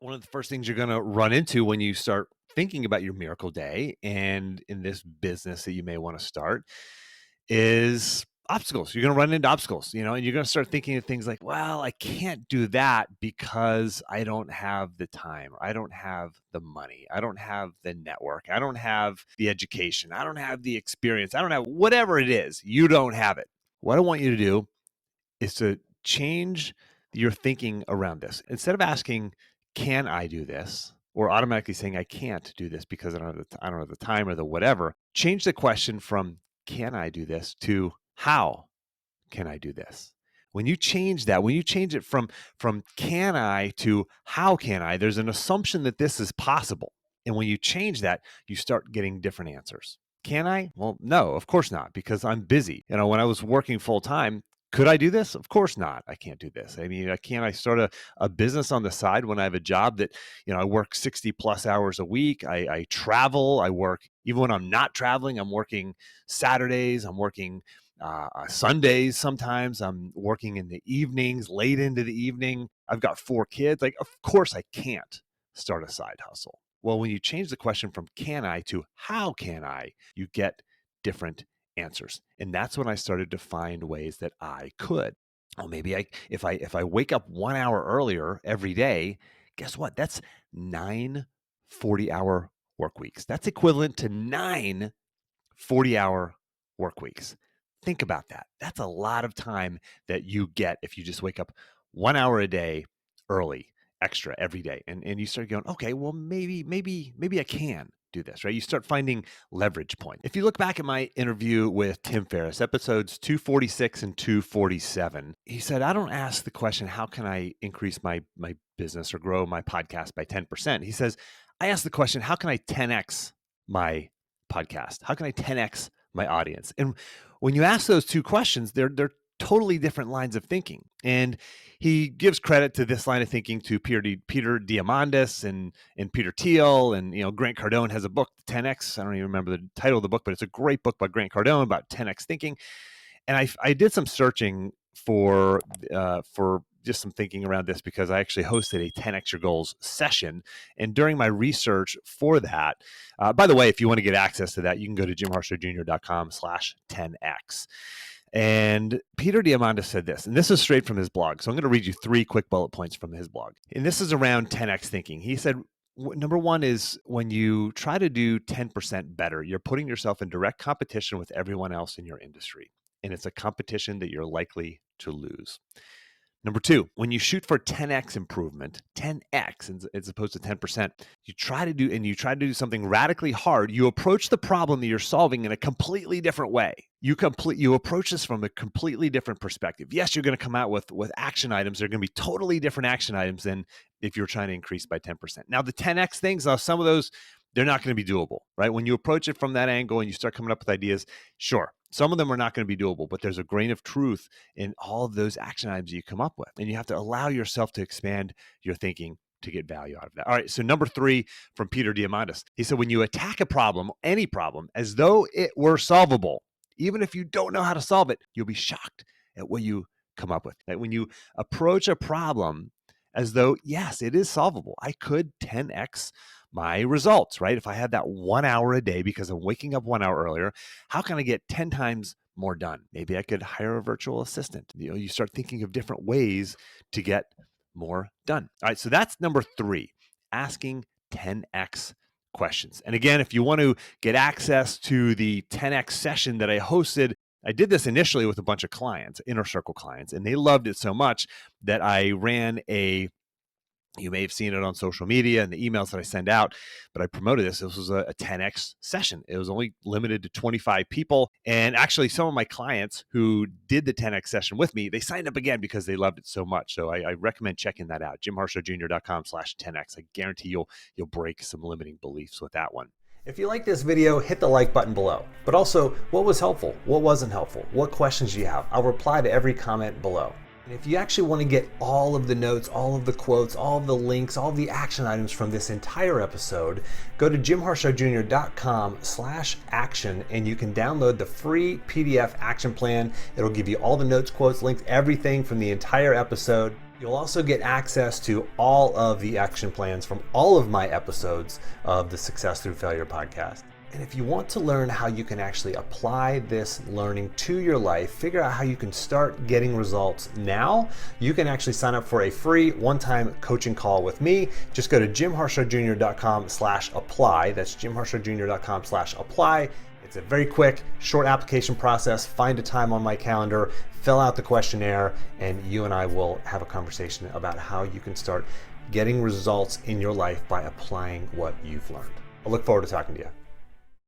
One of the first things you're going to run into when you start thinking about your miracle day and in this business that you may want to start is obstacles. You're going to run into obstacles, and you're going to start thinking of things like, well, I can't do that because I don't have the time, or I don't have the money, I don't have the network, I don't have the education, I don't have the experience, I don't have whatever it is, you don't have it. What I want you to do is to change your thinking around this. Instead of asking, can I do this? Or automatically saying, I can't do this because I don't have the time or the whatever. Change the question from, can I do this, to how can I do this? When you change that, when you change it from can I to how can I, there's an assumption that this is possible. And when you change that, you start getting different answers. Can I? Well, no, of course not, because I'm busy. When I was working full time, could I do this? Of course not. I can't do this. I mean, I start a business on the side when I have a job that, I work 60 plus hours a week. I travel. I work, even when I'm not traveling, I'm working Saturdays. I'm working Sundays. Sometimes I'm working in the evenings, late into the evening. I've got 4 kids. Like, of course I can't start a side hustle. Well, when you change the question from can I to how can I, you get different answers. And that's when I started to find ways that I could. Oh, maybe if I wake up 1 hour earlier every day, guess what? That's 9 40-hour work weeks. That's equivalent to 9 40-hour work weeks. Think about that. That's a lot of time that you get if you just wake up 1 hour a day early, extra every day. And you start going, okay, well, maybe I can do this, right? You start finding leverage points. If you look back at my interview with Tim Ferriss, episodes 246 and 247, he said, I don't ask the question, how can I increase my business or grow my podcast by 10%? He says, I ask the question, how can I 10x my podcast? How can I 10x my audience? And when you ask those two questions, they're totally different lines of thinking. And he gives credit to this line of thinking to Peter Diamandis and Peter Thiel. And, Grant Cardone has a book, 10X. I don't even remember the title of the book, but it's a great book by Grant Cardone about 10X thinking. And I did some searching for just some thinking around this, because I actually hosted a 10X Your Goals session. And during my research for that, by the way, if you want to get access to that, you can go to jimharshawjr.com/10X. And Peter Diamandis said this, and this is straight from his blog. So I'm going to read you 3 quick bullet points from his blog. And this is around 10X thinking. He said, number 1 is when you try to do 10% better, you're putting yourself in direct competition with everyone else in your industry. And it's a competition that you're likely to lose. Number 2, when you shoot for 10X improvement, 10X as opposed to 10%, you try to do something radically hard. You approach the problem that you're solving in a completely different way. You approach this from a completely different perspective. Yes, you're going to come out with action items. They're going to be totally different action items than if you're trying to increase by 10%. Now, the 10X things, some of those, they're not going to be doable, right? When you approach it from that angle and you start coming up with ideas, sure, some of them are not going to be doable, but there's a grain of truth in all of those action items you come up with. And you have to allow yourself to expand your thinking to get value out of that. All right, so number 3 from Peter Diamandis. He said, when you attack a problem, any problem, as though it were solvable, even if you don't know how to solve it, you'll be shocked at what you come up with. Right? When you approach a problem as though, yes, it is solvable. I could 10X my results, right? If I had that 1 hour a day because I'm waking up 1 hour earlier, how can I get 10 times more done? Maybe I could hire a virtual assistant. You start thinking of different ways to get more done. All right, so that's number 3, asking 10X questions. And again, if you want to get access to the 10X session that I hosted, I did this initially with a bunch of clients, inner circle clients, and they loved it so much that I ran you may have seen it on social media and the emails that I send out, but I promoted this. This was a 10X session. It was only limited to 25 people. And actually, some of my clients who did the 10X session with me, they signed up again because they loved it so much. So I recommend checking that out, jimharshawjr.com/10X. I guarantee you'll break some limiting beliefs with that one. If you like this video, hit the like button below. But also, what was helpful? What wasn't helpful? What questions do you have? I'll reply to every comment below. And if you actually want to get all of the notes, all of the quotes, all of the links, all of the action items from this entire episode, go to jimharshawjr.com/action and you can download the free PDF action plan. It'll give you all the notes, quotes, links, everything from the entire episode. You'll also get access to all of the action plans from all of my episodes of the Success Through Failure podcast. And if you want to learn how you can actually apply this learning to your life, figure out how you can start getting results now, you can actually sign up for a free one-time coaching call with me. Just go to jimharshawjr.com/apply. That's jimharshawjr.com/apply. It's a very quick, short application process. Find a time on my calendar, fill out the questionnaire, and you and I will have a conversation about how you can start getting results in your life by applying what you've learned. I look forward to talking to you.